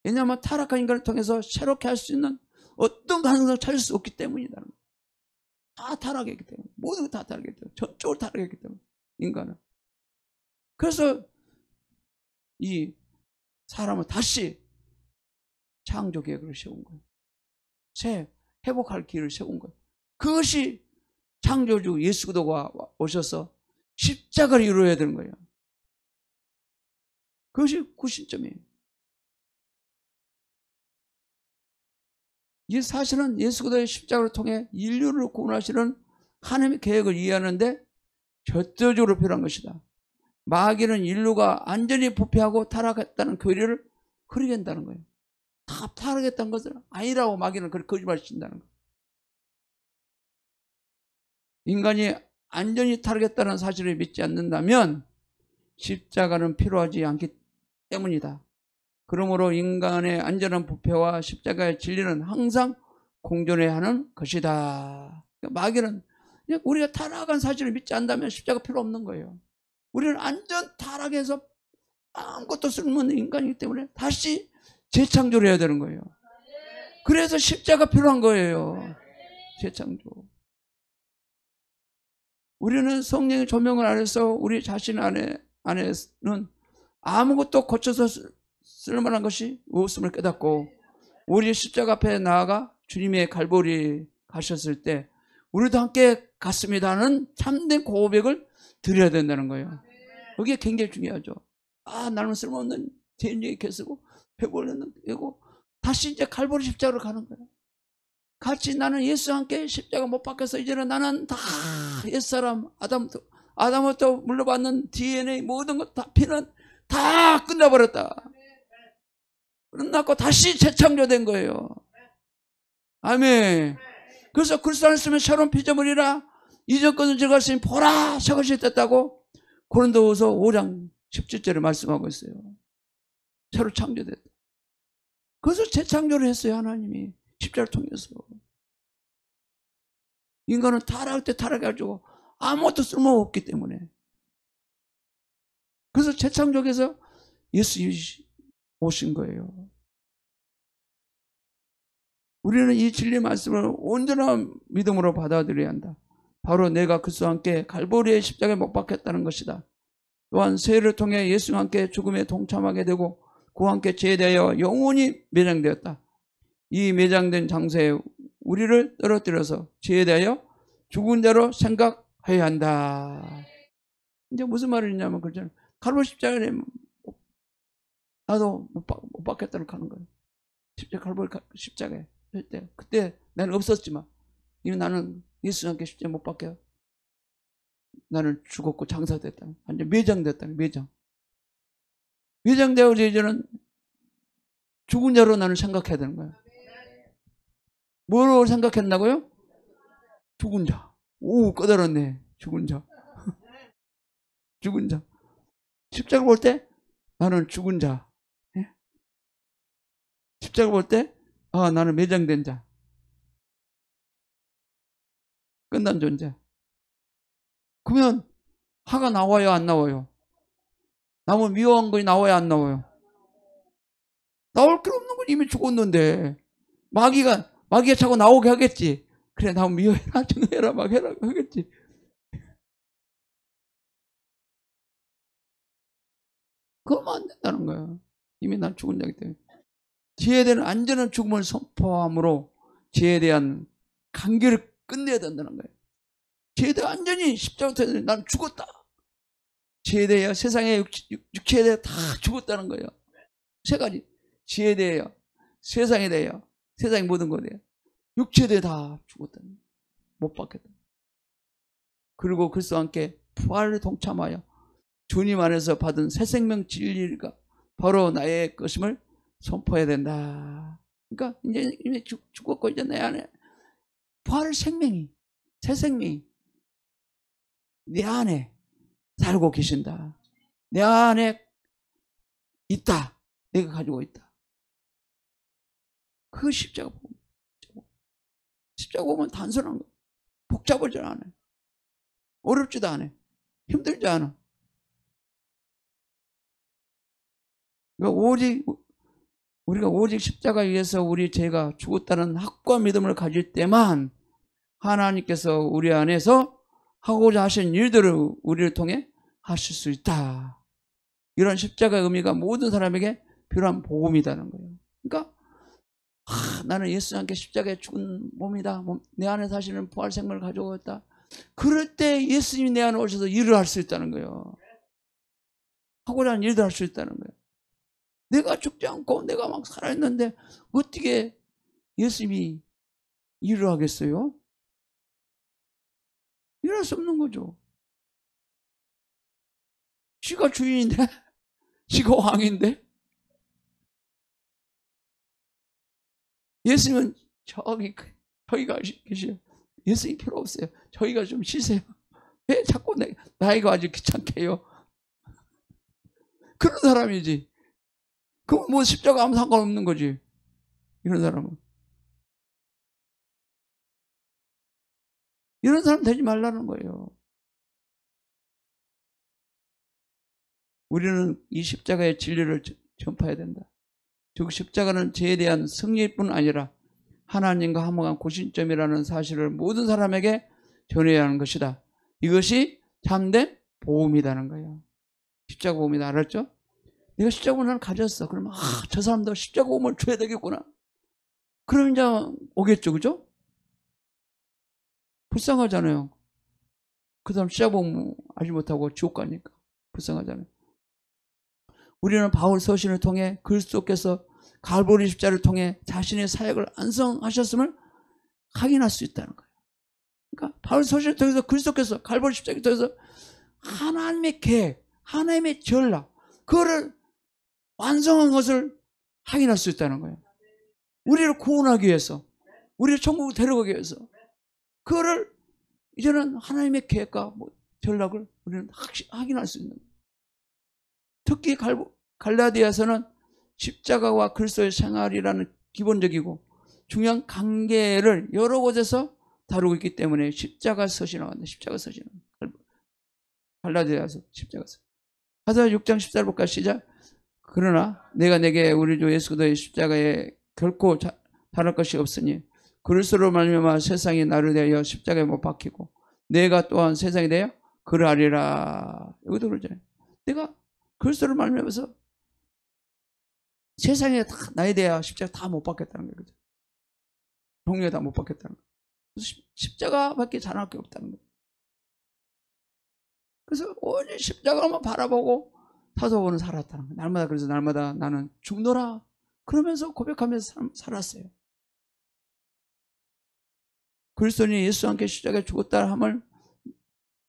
왜냐하면 타락한 인간을 통해서 새롭게 할 수 있는 어떤 가능성을 찾을 수 없기 때문이다. 다 타락했기 때문에, 모든 다 타락했기 때문에, 전적으로 타락했기 때문에 인간은. 그래서 이 사람은 다시 창조 계획을 세운 거예요. 회복할 길을 세운 거예요. 그것이 창조주 예수 그리스도가 오셔서 십자가를 이루어야 되는 거예요. 그것이 구심점이에요. 이 사실은 예수 그리스도의 십자가를 통해 인류를 구원하시는 하나님의 계획을 이해하는데 절대적으로 필요한 것이다. 마귀는 인류가 완전히 부패하고 타락했다는 교리를 흐리게 한다는 거예요. 다 타락했다는 것은 아니라고 마귀는 그렇게 거짓말을 친다는 거예요. 인간이 완전히 타락했다는 사실을 믿지 않는다면 십자가는 필요하지 않기 때문이다. 그러므로 인간의 안전한 부패와 십자가의 진리는 항상 공존해야 하는 것이다. 마귀는 우리가 타락한 사실을 믿지 않는다면 십자가 필요 없는 거예요. 우리는 완전 타락해서 아무것도 쓸모없는 인간이기 때문에 다시 재창조를 해야 되는 거예요. 그래서 십자가 필요한 거예요. 재창조. 우리는 성령의 조명을 안에서 우리 자신 안에는 아무것도 고쳐서 쓸만한 것이 없음을 깨닫고 우리 십자가 앞에 나아가 주님의 갈보리 가셨을 때 우리도 함께 갔습니다는 참된 고백을 드려야 된다는 거예요. 그게 굉장히 중요하죠. 나는 쓸모없는 죄인에게 개쓰고 배불리는 되고 다시 이제 갈보리 십자가로 가는 거예요. 같이 나는 예수와 함께 십자가 못 박혀서 이제는 나는 다 옛사람 아담부터 물려받는 DNA 모든 것 다 피는 다 끝나버렸다. 끝났고 다시 재창조된 거예요. 아멘. 그래서 그리스도 안에 있으면 새로운 피조물이라 이전 것은 즐거웠으니 보라 새 것이 됐다고 고린도후서 5장 17절에 말씀하고 있어요. 새로 창조됐다. 그래서 재창조를 했어요. 하나님이 십자가를 통해서. 인간은 타락할 때 타락해가지고 아무것도 쓸모없기 때문에. 그래서 재창조해서 예수님이 오신 거예요. 우리는 이 진리 말씀을 온전한 믿음으로 받아들여야 한다. 바로 내가 그리스도와 함께 갈보리의 십자가에 못 박혔다는 것이다. 또한 세례를 통해 예수와 함께 죽음에 동참하게 되고 그와 함께 죄에 대하여 영원히 매장되었다. 이 매장된 장소에 우리를 떨어뜨려서 죄에 대하여 죽은 자로 생각해야 한다. 이제 무슨 말을 했냐면 그렇잖아요. 갈보리 십자가에 나도 못 박혔다고 하는 거예요. 갈보리 십자가에 할 때 그때 나는 없었지만 이미 나는 예수와 함께 십자가에 못 박혀. 나는 죽었고 장사됐다. 완전 매장됐다. 매장되고 이제는 죽은 자로 나는 생각해야 되는 거야. 뭐로 생각했나고요? 죽은 자. 오, 꺼달았네. 죽은 자. 죽은 자. 십자가 볼 때 나는 죽은 자. 예? 십자가 볼 때 나는 매장된 자. 끝난 존재. 그러면 화가 나와요, 안 나와요? 남은 미워한 것이 나와요, 안 나와요? 나올 게 없는 건 이미 죽었는데 마귀가 자꾸 나오게 하겠지. 그래, 나 미워해라, 정해라, 막 해라 하겠지. 그러면 안 된다는 거야. 이미 난 죽은 자이기 때문에. 죄에 대한 안전한 죽음을 선포함으로 죄에 대한 관계를 끝내야 된다는 거예요. 죄에 대해 완전히 십자가부터 난 죽었다. 죄에 대해 세상의 육체에 대해 다 죽었다는 거예요. 세 가지. 죄에 대해요. 세상에 대해요. 세상의 모든 것에 대해. 육체에 대해 다 죽었다는 거예요. 못 박혔다. 그리고 그리스도와 함께 부활을 동참하여 주님 안에서 받은 새 생명 진리가 바로 나의 것임을 선포해야 된다. 그러니까 이제 이미 죽었고 이제 내 안에 부활 생명이 새 생명이 내 안에 살고 계신다. 내 안에 있다. 내가 가지고 있다. 그 십자가 보면 십자가 보면 단순한 거. 복잡하지 않아. 어렵지도 않아. 힘들지 않아. 그러니까 우리가 오직 십자가 위에서 우리 죄가 죽었다는 확고한 믿음을 가질 때만 하나님께서 우리 안에서 하고자 하신 일들을 우리를 통해 하실 수 있다. 이런 십자가의 의미가 모든 사람에게 필요한 복음이라는 거예요. 그러니까 나는 예수와 함께 십자가에 죽은 몸이다. 내 안에 사시는 부활 생명을 가지고 있다. 그럴 때 예수님이 내 안에 오셔서 일을 할 수 있다는 거예요. 하고자 하는 일도 할 수 있다는 거예요. 내가 죽지 않고 내가 막 살아있는데 어떻게 예수님이 일을 하겠어요? 일할 수 없는 거죠. 지가 주인인데, 지가 왕인데, 예수님은 저기가 계셔요. 예수님 필요 없어요. 저희가 좀 쉬세요. 왜 자꾸 나이가 아주 귀찮게 해요? 그런 사람이지. 그럼 뭐 십자가 아무 상관없는 거지. 이런 사람은. 이런 사람 되지 말라는 거예요. 우리는 이 십자가의 진리를 전파해야 된다. 즉 십자가는 죄에 대한 승리뿐 아니라 하나님과 화목한 고신점이라는 사실을 모든 사람에게 전해야 하는 것이다. 이것이 참된 복음이라는 거예요. 십자가 복음이다. 알았죠? 내가 십자가 복음을 가졌어. 그러면 저 사람도 십자가 복음을 줘야 되겠구나. 그럼 이제 오겠죠. 그죠? 불쌍하잖아요. 그 사람 십자가 복음 알지 못하고 지옥 가니까 불쌍하잖아요. 우리는 바울 서신을 통해 그리스도께서 갈보리 십자를 통해 자신의 사역을 완성하셨음을 확인할 수 있다는 거예요. 그러니까 바울 서신을 통해서 그리스도께서 갈보리 십자를 통해서 하나님의 계획, 하나님의 전략, 그거를 완성한 것을 확인할 수 있다는 거예요. 우리를 구원하기 위해서, 우리를 천국으로 데려가기 위해서, 그거를 이제는 하나님의 계획과 전략을 우리는 확인할 수 있는 거예요. 특히 갈라디아서는 십자가와 그리스도의 생활이라는 기본적이고 중요한 관계를 여러 곳에서 다루고 있기 때문에 십자가 서신을 나왔네. 십자가 서신을. 갈라디아서 십자가 서신. 가서 6장 14절 볼까? 시작. 그러나 내가 내게 우리 주 예수 그리스도의 십자가에 결코 다를 것이 없으니 그리스도로 말미암아 세상이 나를 대하여 십자가에 못 박히고 내가 또한 세상에 대하여 그러하리라. 여기도 그러잖아요. 내가 그리스도를 말미암아서 세상에 다 나에 대하여 십자가 다 못 박겠다는 거죠. 종류에 다 못 박겠다는 거예요. 그래서 십자가밖에 자랑할 게 없다는 거예요. 그래서 오직 십자가만 바라보고 사도보는 살았다는 거예요. 날마다. 그래서 날마다 나는 죽노라 그러면서 고백하면서 살았어요. 그리스도인이 예수와 함께 십자가에 죽었다 함을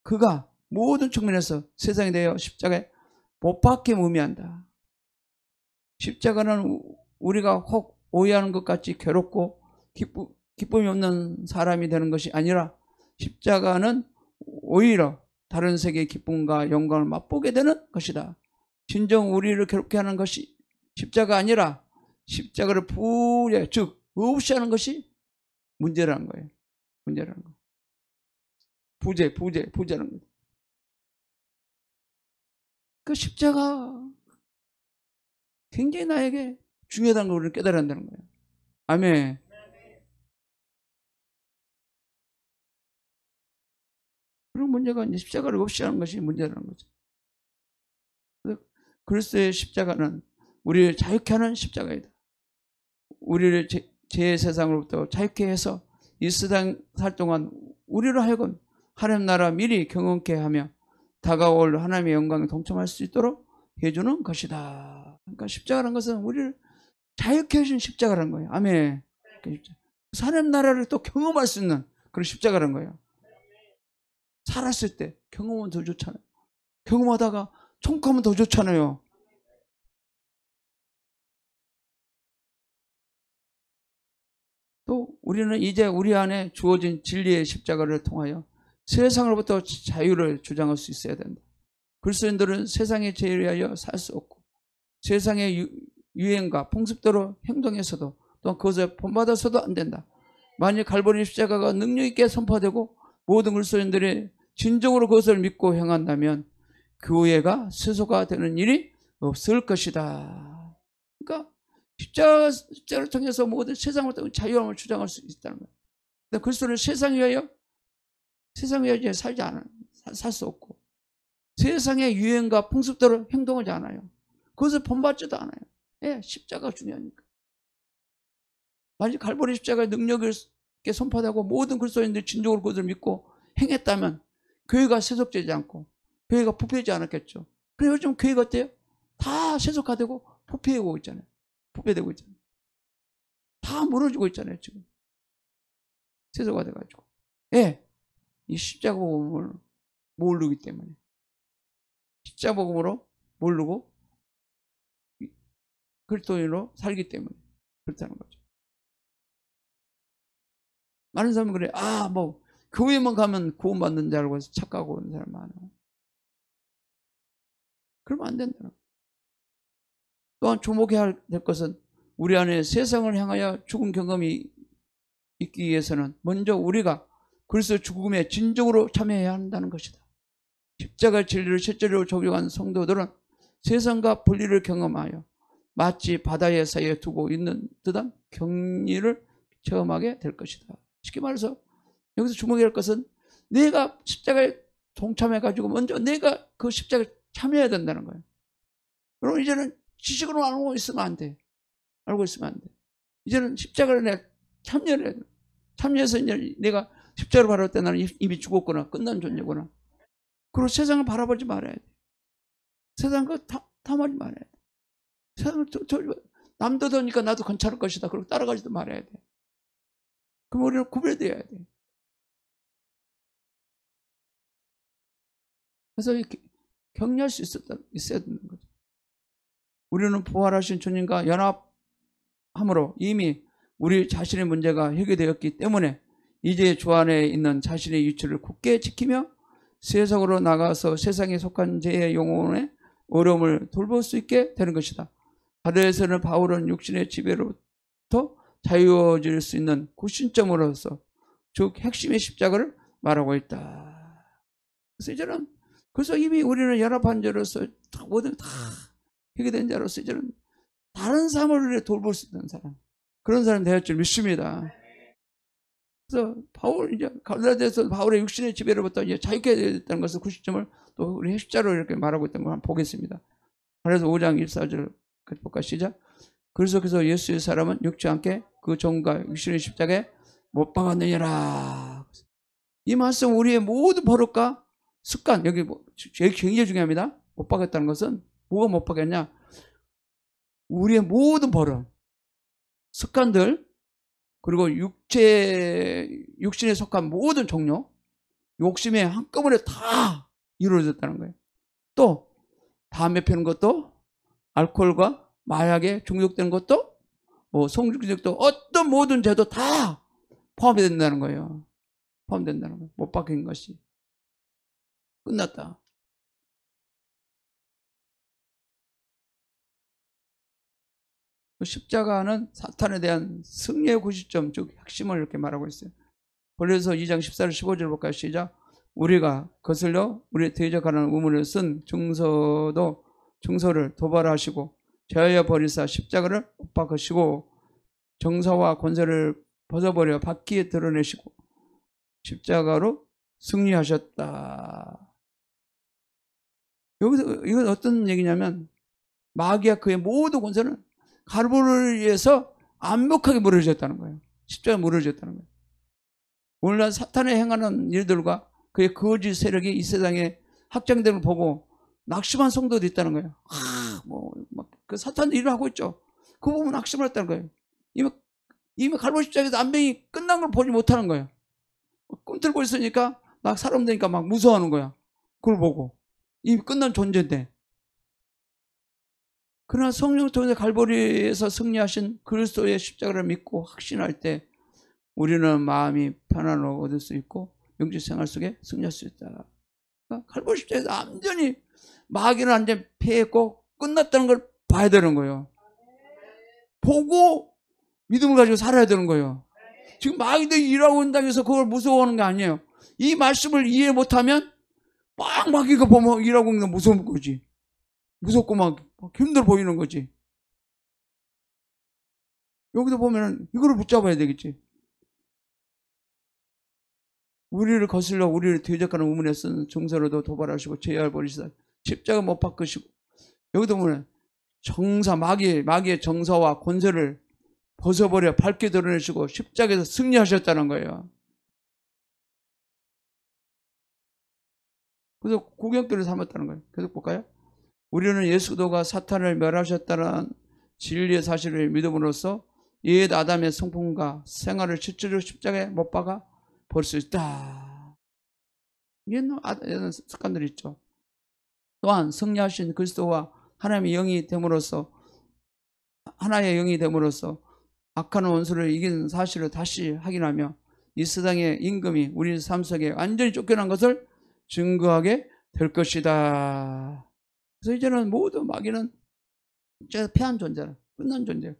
그가 모든 측면에서 세상에 대하여 십자가에 못 박힘 의미한다. 십자가는 우리가 혹 오해하는 것 같이 괴롭고 기쁨이 없는 사람이 되는 것이 아니라 십자가는 오히려 다른 세계의 기쁨과 영광을 맛보게 되는 것이다. 진정 우리를 괴롭게 하는 것이 십자가 아니라 십자가를 즉 없이 하는 것이 문제라는 거예요. 문제라는 거. 부재라는 거예요. 그 십자가 굉장히 나에게 중요하다는 걸 우리는 깨달아야 한다는 거예요. 아멘. 그런 문제가 이제 십자가를 없이 하는 것이 문제라는 거죠. 그리스도의 십자가는 우리를 자유케 하는 십자가이다. 우리를 죄의 세상으로부터 자유케 해서 이 세상 살 동안 우리로 하여금 하나님 나라 미리 경험케 하며 다가올 하나님의 영광에 동참할 수 있도록 해주는 것이다. 그러니까 십자가라는 것은 우리를 자유케 해주는 십자가라는 거예요. 아멘. 하나님 나라를 또 경험할 수 있는 그런 십자가라는 거예요. 살았을 때 경험은 더 좋잖아요. 경험하다가 총하면 더 좋잖아요. 또 우리는 이제 우리 안에 주어진 진리의 십자가를 통하여 세상으로부터 자유를 주장할 수 있어야 된다. 그리스도인들은 세상의 죄에 의하여 살 수 없고 세상의 유행과 풍습대로 행동해서도 또한 그것을 본받아서도 안 된다. 만일 갈보리 십자가가 능력 있게 선포되고 모든 그리스도인들이 진정으로 그것을 믿고 행한다면 교회가 세소가 되는 일이 없을 것이다. 그러니까 십자가를 통해서 모든 세상으로부터 자유함을 주장할 수 있다는 거예요. 근데 그리스도는 세상에 의하여 살지 않아요. 살 수 없고 세상의 유행과 풍습대로 행동하지 않아요. 그것을 본받지도 않아요. 예, 십자가가 중요하니까. 만약 갈보리 십자가의 능력을 선포하고 모든 그리스도인들이 진정으로 그것을 믿고 행했다면 교회가 세속되지 않고 교회가 부패하지 않았겠죠. 그래 요즘 교회가 어때요? 다 세속화되고 부패되고 있잖아요. 부패되고 있잖아요. 다 무너지고 있잖아요, 지금. 세속화돼가지고. 예. 이 십자가 복음을 모르기 때문에. 십자가 복음으로 모르고 그리스도인으로 살기 때문에 그렇다는 거죠. 많은 사람은 그래. 뭐 교회만 가면 구원받는 줄 알고 착각하고 오는 사람 많아요. 그러면 안 된다는 거예요. 또한 주목해야 될 것은 우리 안에 세상을 향하여 죽은 경험이 있기 위해서는 먼저 우리가 그리스도 죽음에 진정으로 참여해야 한다는 것이다. 십자가 진리를 실제로 적용한 성도들은 세상과 분리를 경험하여 마치 바다의 사이에 두고 있는 듯한 격리를 체험하게 될 것이다. 쉽게 말해서 여기서 주목해야 할 것은 내가 십자가에 동참해가지고 먼저 내가 그 십자가에 참여해야 된다는 거예요. 그럼 이제는 지식으로 알고 있으면 안 돼. 알고 있으면 안 돼. 이제는 십자가를 내가 참여를 해야 돼. 참여해서 이제 내가 십자가를 바라볼 때 나는 이미 죽었구나. 끝난 존재구나. 그리고 세상을 바라보지 말아야 돼. 세상 거 탐하지 말아야 돼. 세상을 남도 더니까 나도 괜찮을 것이다. 그리고 따라가지도 말아야 돼. 그럼 우리는 구별되어야 돼. 그래서 이렇게 격려할 수 있어야 되는 거죠. 우리는 부활하신 주님과 연합함으로 이미 우리 자신의 문제가 해결되었기 때문에 이제 주 안에 있는 자신의 위치를 굳게 지키며 세상으로 나가서 세상에 속한 죄의 영혼의 어려움을 돌볼 수 있게 되는 것이다. 바다에서는 바울은 육신의 지배로부터 자유해질 수 있는 구심점으로서 즉 핵심의 십자가를 말하고 있다. 그래서 이제는 그래서 이미 우리는 연합한 자로서 뭐든 다 해결된 자로서 이제는 다른 삶을 돌볼 수 있는 사람, 그런 사람 되었 줄 믿습니다. 그래서 바울 이제 갈라디아서 바울의 육신의 지배로부터 이제 자유케 됐다는 것을 구심점을 또 우리 십자로 이렇게 말하고 있던 걸 한번 보겠습니다. 그래서 5장 14절 볼까 시작. 그래서 예수의 사람은 육지 않게 그 종과 육신의 십자가에 못 박았느니라. 이 말씀 우리의 모든 버릇과 습관, 여기 제일 굉장히 중요합니다. 못 박았다는 것은 뭐가 못 박았냐? 우리의 모든 버릇, 습관들, 그리고 육신에 속한 모든 종류, 욕심에 한꺼번에 다 이루어졌다는 거예요. 또 담배 피우는 것도, 알코올과 마약에 중독되는 것도, 성중독도, 어떤 모든 죄도 다 포함이 된다는 거예요. 포함된다는 거예요. 못 박힌 것이 끝났다. 십자가는 사탄에 대한 승리의 구시점, 즉 핵심을 이렇게 말하고 있어요. 그래서 2장 14절 15절 볼까요? 시작. 우리가 거슬려 우리 대적하는 우물을 쓴 증서를 도발하시고 제하여 버리사 십자가를 못 박으시고 정사와 권세를 벗어버려 바퀴에 드러내시고 십자가로 승리하셨다. 여기서 이건 어떤 얘기냐면 마귀와 그의 모든 권세는 갈보리에서 완벽하게 무너졌다는 거예요. 십자가에 무너졌다는 거예요. 오늘날 사탄이 행하는 일들과 그의 거짓 세력이 이 세상에 확장되는 걸 보고 낙심한 성도도 있다는 거예요. 그 사탄 일을 하고 있죠. 그 보면 낙심을 했다는 거예요. 이미 갈보리 십자가에서 안병이 끝난 걸 보지 못하는 거예요. 꿈틀고 있으니까 막 사람 되니까 막 무서워하는 거야. 그걸 보고 이미 끝난 존재인데. 그러나 성령을 통해서 갈보리에서 승리하신 그리스도의 십자가를 믿고 확신할 때 우리는 마음이 편안을 얻을 수 있고 영적 생활 속에 승리할 수 있다. 그러니까 갈보리 십자가에서 완전히 마귀는 완전히 패했고 끝났다는 걸 봐야 되는 거예요. 보고 믿음을 가지고 살아야 되는 거예요. 지금 마귀들이 일하고 있다고 해서 그걸 무서워하는 게 아니에요. 이 말씀을 이해 못하면 막 마귀가 보면 일하고 있는 게 무서운 거지. 무섭고 막 힘들어 보이는 거지. 여기도 보면은 이거를 붙잡아야 되겠지. 우리를 거슬러 우리를 대적하는 우문에 쓴 정서로도 도발하시고 제할 버리시다. 십자가 못 박으시고. 여기도 보면 마귀의 정서와 권세를 벗어버려 밝게 드러내시고 십자가에서 승리하셨다는 거예요. 그래서 구경거리를 삼았다는 거예요. 계속 볼까요? 우리는 예수도가 사탄을 멸하셨다는 진리의 사실을 믿음으로써 옛 아담의 성품과 생활을 실제로 십자가에 못 박아 볼 수 있다. 이런 습관들이 있죠. 또한 승리하신 그리스도와 하나님의 영이 됨으로써, 하나의 영이 됨으로써 악한 원수를 이긴 사실을 다시 확인하며 이 세상의 임금이 우리 삶 속에 완전히 쫓겨난 것을 증거하게 될 것이다. 그래서 이제는 모두 마귀는 패한 존재라, 끝난 존재.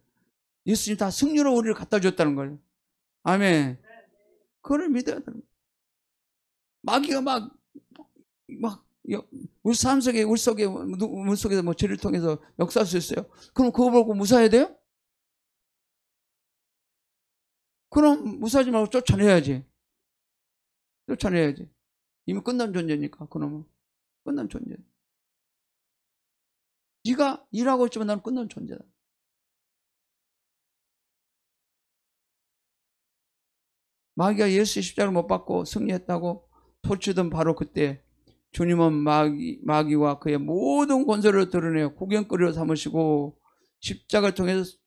예수님이 다 승리로 우리를 갖다 줬다는 거예요. 아멘. 그걸 믿어야 되는 거예요. 마귀가 막 우리 삶 속에, 우리 속에서 뭐 죄를 통해서 역사할 수 있어요. 그럼 그거 보고 무사해야 돼요? 그럼 무사하지 말고 쫓아내야지. 쫓아내야지. 이미 끝난 존재니까. 그놈은 끝난 존재. 네가 일하고 있지만 나는 끝난 존재다. 마귀가 예수의 십자가를 못 받고 승리했다고 토치던 바로 그때 주님은 마귀와 그의 모든 권세를 드러내어 구경거리로 삼으시고 십자가를 통해서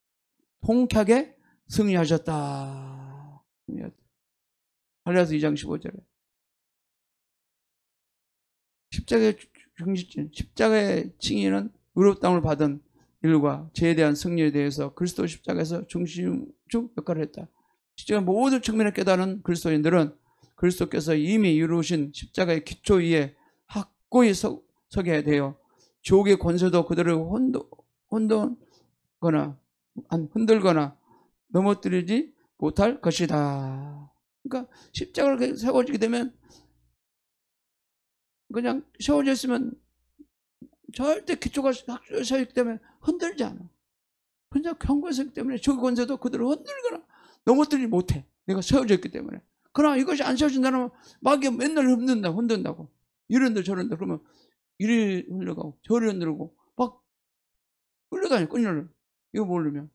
통쾌하게 승리하셨다. 갈라디아서 2장 15절에 십자가의 칭의는 의롭다함을 받은 일과 죄에 대한 승리에 대해서 그리스도 십자가에서 중심적 역할을 했다. 십자가 모든 측면을 깨달은 그리스도인들은 그리스도께서 이미 이루신 십자가의 기초 위에 확고히 서게 되어 지옥의 권세도 그들을 흔들거나 넘어뜨리지 못할 것이다. 그러니까 십자가를 세워지게 되면, 그냥 세워져 있으면 절대 기초가 세워지기 때문에 흔들지 않아. 그냥 경고가 있기 때문에 저 권세도 그들을 흔들거나 넘어뜨리지 못해. 내가 세워져 있기 때문에. 그러나 이것이 안 세워진다면 마귀가 맨날 흔든다고. 이런데 저런데 그러면 이리 흘러가고 저리 흔들고 막 끌려다녀. 이거 모르면.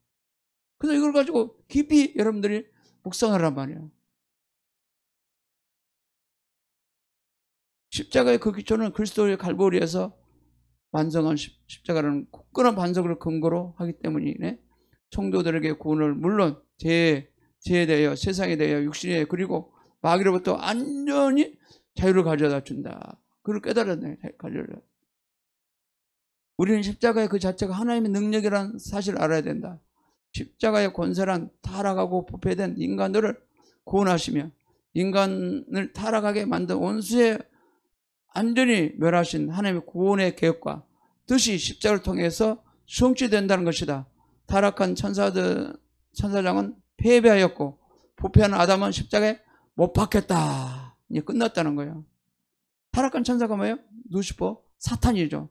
그래서 이걸 가지고 깊이 여러분들이 묵상하란 말이에요. 십자가의 그 기초는 그리스도의 갈보리에서 완성한 십자가라는 굳건한 반석을 근거로 하기 때문이네. 성도들에게 구원을 물론 죄에 대하여, 세상에 대하여, 육신에 대하여, 그리고 마귀로부터 완전히 자유를 가져다 준다. 그걸 깨달았네. 가져다. 우리는 십자가의 그 자체가 하나님의 능력이라는 사실을 알아야 된다. 십자가의 권세란 타락하고 부패된 인간들을 구원하시며 인간을 타락하게 만든 원수의 완전히 멸하신 하나님의 구원의 계획과 뜻이 십자가를 통해서 성취된다는 것이다. 타락한 천사장은 패배하였고 부패한 아담은 십자가에 못 박혔다. 이제 끝났다는 거예요. 타락한 천사가 뭐예요? 루시퍼, 사탄이죠.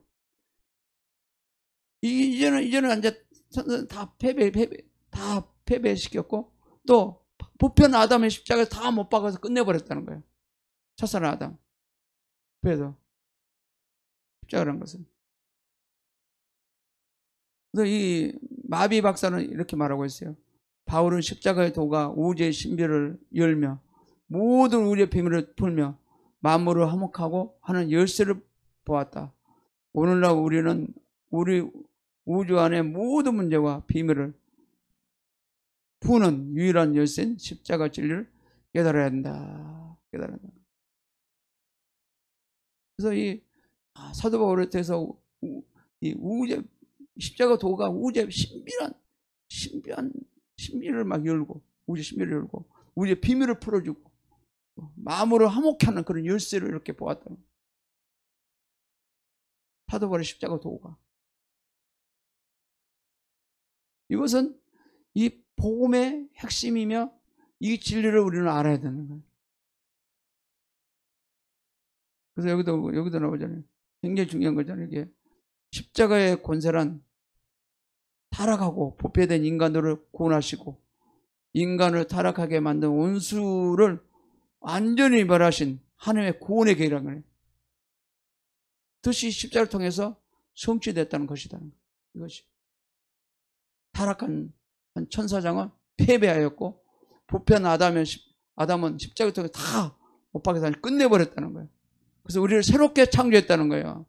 이제는 이제 다 패배시켰고 또 부패한 아담의 십자가에 다 못 박아서 끝내버렸다는 거예요. 첫사랑 아담. 그래서 십자가라는 것은. 그래서 이 마비 박사는 이렇게 말하고 있어요. 바울은 십자가의 도가 우주의 신비를 열며 모든 우주의 비밀을 풀며 만물을 화목하고 하는 열쇠를 보았다. 오늘날 우리는 우리 우주 안의 모든 문제와 비밀을 푸는 유일한 열쇠인 십자가 진리를 깨달아야 한다. 그래서 이 사도 바울에 대해서 이 우주의 십자가 도가 우주의 신비한 신비를 막 열고, 우주의 신비를 열고 우주의 비밀을 풀어주고 마음으로 화목케 하는 그런 열쇠를 이렇게 보았다. 사도 바울의 십자가 도가. 이것은 이 복음의 핵심이며 이 진리를 우리는 알아야 되는 거예요. 그래서 여기도 나오잖아요. 굉장히 중요한 거잖아요. 이게 십자가의 권세란 타락하고 부패된 인간들을 구원하시고 인간을 타락하게 만든 원수를 완전히 멸하신 하나님의 구원의 계획이라는 거예요. 뜻이 십자가를 통해서 성취됐다는 것이다. 이것이. 타락한 천사장은 패배하였고 부패한 아담은 십자가를 통해 다 못 박혀서 끝내버렸다는 거예요. 그래서 우리를 새롭게 창조했다는 거예요.